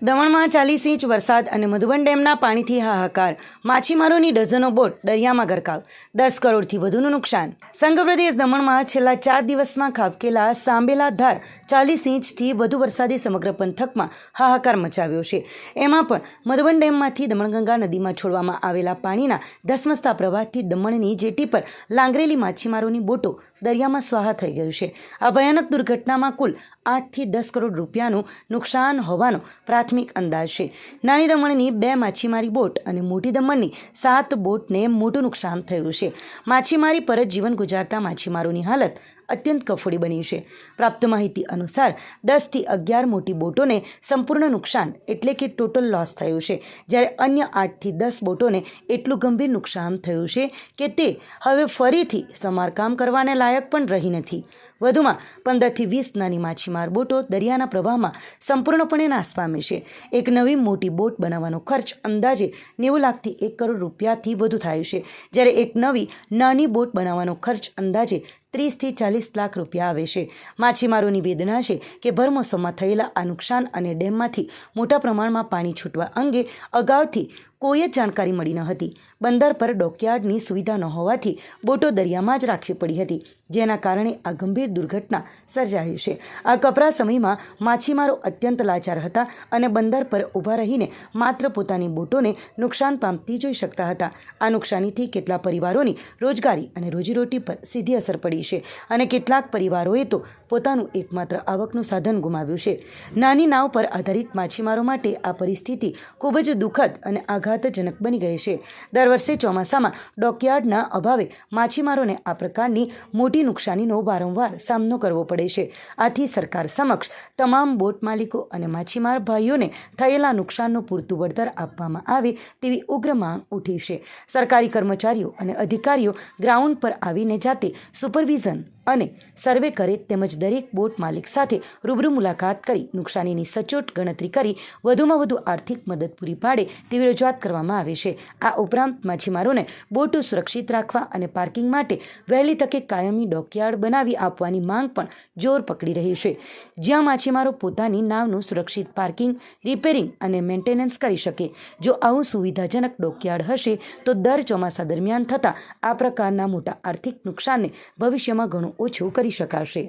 દમણમાં 40 ઇંચ વરસાદ અને મધુબન ડેમના પાણીથી હાહાકાર. માછીમારોની ડઝનો બોટ દરિયામાં ગરકાવ. 10 કરોડથી વધુનું નુકસાન. સંઘ પ્રદેશ દમણમાં છેલ્લા 4 દિવસમાં ખાબકેલા સાંબેલા ધાર 40 ઇંચથી વધુ વરસાદે સમગ્ર પંથકમાં હાહાકાર મચાવ્યો છે. એમાં પણ મધુબન ડેમમાંથી દમણગંગા નદીમાં છોડવામાં આવેલા પાણીના ધસમસતા પ્રવાહથી દમણની જેટી પર લાંગરેલી માછીમારોની બોટો દરિયામાં સ્વાહા થઈ ગયું છે. આ ભયાનક દુર્ઘટનામાં કુલ 8 થી 10 કરોડ રૂપિયાનું નુકસાન હોવાનો પ્રાથમિક અંદાજ છે. નાની દમણની 2 માછીમારી બોટ અને મોટી દમણની 7 બોટને મોટું નુકસાન થયું છે. માછીમારી પર જ જીવન ગુજારતા માછીમારોની હાલત અત્યંત કફોડી બની છે. પ્રાપ્ત માહિતી અનુસાર 10 થી 11 મોટી બોટોને સંપૂર્ણ નુકસાન એટલે કે ટોટલ લોસ થયું છે, જ્યારે અન્ય 8 થી 10 બોટોને એટલું ગંભીર નુકસાન થયું છે કે તે હવે ફરીથી સમારકામ કરવાને લાયક પણ રહી નથી. વધુમાં 15 થી 20 નાની માછીમાર બોટો દરિયાના પ્રવાહમાં સંપૂર્ણપણે નાશ પામી છે. એક નવી મોટી બોટ બનાવવાનો ખર્ચ અંદાજે 90 લાખથી 1 કરોડ રૂપિયાથી વધુ થાય છે, જ્યારે એક નવી નાની બોટ બનાવવાનો ખર્ચ અંદાજે 30 થી 40 લાખ રૂપિયા આવે છે. માછીમારોની વેદના છે કે ભરમોસમમાં થયેલા આ નુકસાન અને ડેમમાંથી મોટા પ્રમાણમાં પાણી છૂટવા અંગે અગાઉથી કોઈ જ જાણકારી મળી ન હતી. બંદર પર ડોકયાર્ડની સુવિધા ન હોવાથી બોટો દરિયામાં જ રાખવી પડી હતી, જેના કારણે આ ગંભીર દુર્ઘટના સર્જાઈ છે. આ કપરા સમયમાં માછીમારો અત્યંત લાચાર હતા અને બંદર પર ઊભા રહીને માત્ર પોતાની બોટોને નુકસાન પામતી જોઈ શકતા હતા. આ નુકસાનીથી કેટલા પરિવારોની રોજગારી અને રોજીરોટી પર સીધી અસર પડી છે અને કેટલાક પરિવારોએ તો પોતાનું એકમાત્ર આવકનું સાધન ગુમાવ્યું છે. નાની નાવ પર આધારિત માછીમારો માટે આ પરિસ્થિતિ ખૂબ જ દુઃખદ અને આઘાતજનક બની ગઈ છે. દર વર્ષે ચોમાસામાં ડોકયાર્ડના અભાવે માછીમારોને આ પ્રકારની મોટી નુકસાનીનો વારંવાર સામનો કરવો પડે છે. આથી સરકાર સમક્ષ તમામ બોટ માલિકો અને માછીમાર ભાઈઓને થયેલા નુકસાનનું પૂરતું વળતર આપવામાં આવે તેવી ઉગ્ર માંગ ઉઠી છે. સરકારી કર્મચારીઓ અને અધિકારીઓ ગ્રાઉન્ડ પર આવીને જાતે સુપરવિઝન અને સર્વે કરે, તેમજ દરેક બોટ માલિક સાથે રૂબરૂ મુલાકાત કરી નુકસાનીની સચોટ ગણતરી કરી વધુમાં વધુ આર્થિક મદદ પૂરી પાડે તેવી રજૂઆત કરવામાં આવે છે. આ ઉપરાંત માછીમારોને બોટો સુરક્ષિત રાખવા અને પાર્કિંગ માટે વહેલી તકે કાયમી ડોકયાર્ડ બનાવી આપવાની માંગ પણ જોર પકડી રહી છે, જ્યાં માછીમારો પોતાની નાવનું સુરક્ષિત પાર્કિંગ, રિપેરિંગ અને મેન્ટેનન્સ કરી શકે. જો આવું સુવિધાજનક ડોકયાર્ડ હશે તો દર ચોમાસા દરમિયાન થતા આ પ્રકારના મોટા આર્થિક નુકસાનને ભવિષ્યમાં ઘણું ઓછું કરી શકાશે.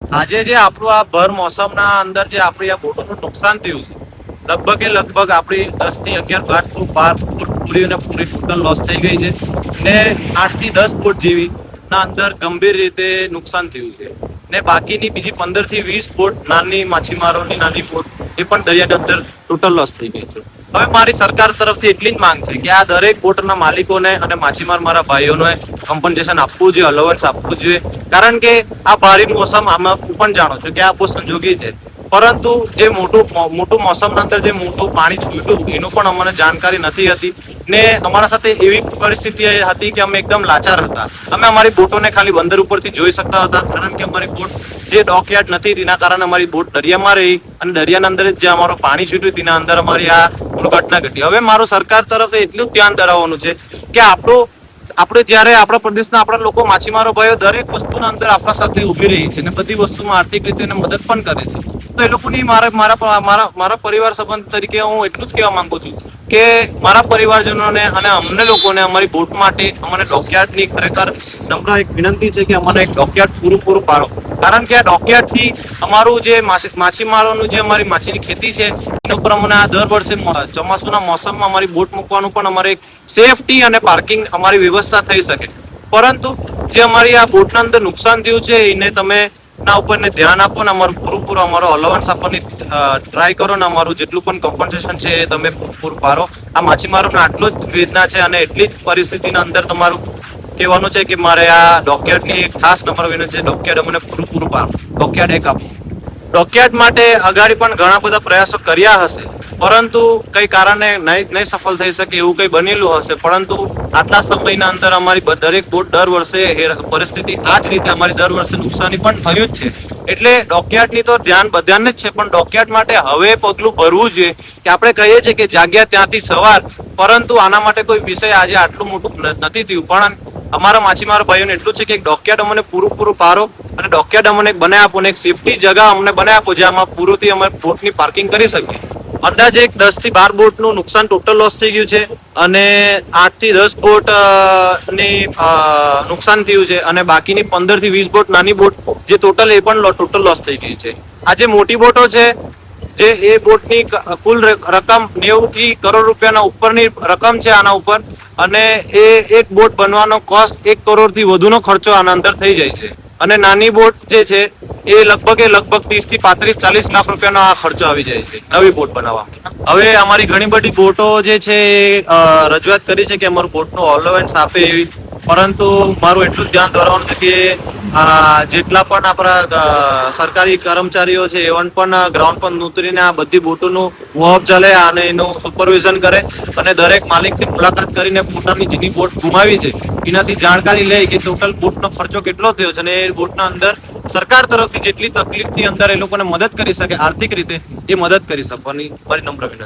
આજે જે આપણું આ ભર મોસમના અંદર જે આપણી આ બોટોનું નુકસાન થયું છે, લગભગ આપણી 10 થી 11 પૂરીને પૂરી ટોટલ લોસ થઈ ગઈ છે ને 8 થી 10 બોટ જેવી ના અંદર ગંભીર રીતે નુકસાન થયું છે ને બાકીની બીજી 15 થી 20 બોટ નાની માછીમારોની નાની બોટ એ પણ દરિયાની અંદર ટોટલ લોસ થઈ ગઈ છે. હવે મારી સરકાર તરફથી એટલી જ માંગ છે કે આ દરેક બોટના માલિકોને અને માછીમાર મારા ભાઈઓને કમ્પન્સેશન આપવું જોઈએ, અલાવન્સ આપવું જોઈએ, કારણ કે આ ભારે મોસમ આમાં હું પણ જાણું છું કે આ બહુ સંજોગી છે, પરંતુ જે મોટું મોસમના અંદર જે મોટું પાણી છૂટ્યું એનું પણ અમને જાણકારી નથી હતી ને અમારા સાથે એવી પરિસ્થિતિ હતી કે અમે એકદમ લાચાર હતા. અમે અમારી બોટોને ખાલી બંદર ઉપરથી જોઈ શકતા હતા, કારણ કે અમારી બોટ જે ડોકયાર્ડ નથી તેના કારણે અમારી બોટ દરિયામાં રહી અને દરિયાના અંદર જે અમારું પાણી છૂટ્યું તેના અંદર અમારી આ દુર્ઘટના ઘટી. હવે મારું સરકાર તરફ એટલું ધ્યાન ધરાવવાનું છે કે આપણે જ્યારે આપણા પ્રદેશના આપણા લોકો માછીમારો ભાઈઓ દરેક વસ્તુના અંદર આપણા સાથે ઉભી રહી છે ને બધી વસ્તુમાં આર્થિક રીતે મદદ પણ કરે છે, તો એ લોકોની મારા પરિવાર સંબંધ તરીકે હું એટલું જ કહેવા માંગુ છું કે મારા પરિવારજનોને અને અમને લોકોને અમારી બોટ માટે અમને ડોકયાર્ડની ખરેખર નમ્ર એક વિનંતી છે કે અમને એક ડોકયાર્ડ પૂરું પાડો, કારણ કે આ ડોકયાર્ડથી અમારું જે માછીમારોનું જે અમારી માછીની ખેતી છે એના ઉપર અમને આ દર વર્ષે ચોમાસુના મોસમમાં અમારી બોટ મૂકવાનું પણ અમારે એક સેફટી અને પાર્કિંગ અમારી વ્યવસ્થા થઈ શકે. પરંતુ જે અમારી આ બોટના અંદર નુકસાન થયું છે એને તમે ના ઉપર ધ્યાન આપો ને અમારું પૂરું અમારો અલાવન્સ આપવાની ટ્રાય કરો ને અમારું જેટલું પણ કમ્પન્સેશન છે એ તમે પૂરું પાડો. આ માછીમારોને આટલું જ વેદના છે અને એટલી જ પરિસ્થિતિના અંદર તમારું કહેવાનું છે કે મારે આ ડોકયાર્ડની એક ખાસ નંબર વિનંતી છે, ડોકયાર્ડ અમને પૂરું પાડો, ડોકયાર્ડ એક આપો. ડોકયાર્ડ માટે અગાડી પણ ઘણા બધા પ્રયાસો કર્યા હશે, પરંતુ કઈ કારણે નહીં સફળ થઈ શકે એવું કઈ બનેલું હશે, પરંતુ આટલા સમયના અંદર અમારી દરેક બોટ દર વર્ષે પરિસ્થિતિ આ જ રીતે અમારી દર વર્ષે નુકસાની પણ થયું જ છે. એટલે ડોકયાર્ડની તો ધ્યાન બધાને જ છે, પણ ડોકયાર્ડ માટે હવે પગલું ભરવું જોઈએ કે આપણે કહીએ છીએ કે જાગ્યા ત્યાંથી સવાર, પરંતુ આના માટે કોઈ વિષય આજે આટલું મોટું નથી થયું. પણ અમારા માછીમાર ભાઈઓને એટલું છે કે એક ડોકયાર્ડ અમને પૂરું પાડો અને ડોકયાર્ડ અમને બનાવી આપો ને એક સેફટી જગા અમને બનાવી આપો જ્યાં પૂરુંથી અમે બોટની પાર્કિંગ કરી શકીએ. અંદાજે 10 થી 12 બોટનું નુકસાન ટોટલ લોસ થઈ ગયું છે અને 8 થી 10 બોટ ની નુકસાન થયું છે અને બાકીની 15 થી 20 બોટ નાની બોટ જે ટોટલ એ પણ ટોટલ લોસ થઈ ગઈ છે. આ જે મોટી બોટો છે જે એ બોટની કુલ રકમ 90 થી કરોડ રૂપિયાના ઉપરની રકમ છે આના ઉપર અને એ એક બોટ બનવાનો કોસ્ટ 1 કરોડથી વધુનો ખર્ચો આના અંદર થઈ જાય છે અને નાની બોટ જે છે એ લગભગ 30 થી 35-40 લાખ રૂપિયાનો આ ખર્ચો આવી જાય છે નવી બોટ બનાવવા. હવે અમારી ઘણી બધી બોટો જે છે એ રજૂઆત કરી છે કે અમારું બોટનું ઓલવેન્સ આપે એવી, પરંતુ મારું એટલું જ ધ્યાન દોરવાનું છે કે જેટલા પણ આપણા સરકારી કર્મચારીઓ છે એવન પણ ગ્રાઉન્ડ પર ઉતરીને આ બધી બોટોનું વોક ચાલે અને એનું સુપરવિઝન કરે અને દરેક માલિકથી મુલાકાત કરીને પોતાની જેની બોટ ગુમાવી છે એનાથી જાણકારી લે કે ટોટલ બોટનો ખર્ચો કેટલો થયો છે અને એ બોટના અંદર સરકાર તરફથી જેટલી તકલીફથી અંદર એ લોકોને મદદ કરી શકે આર્થિક રીતે એ મદદ કરી શકવાની મારી નમ્ર વિનંતી.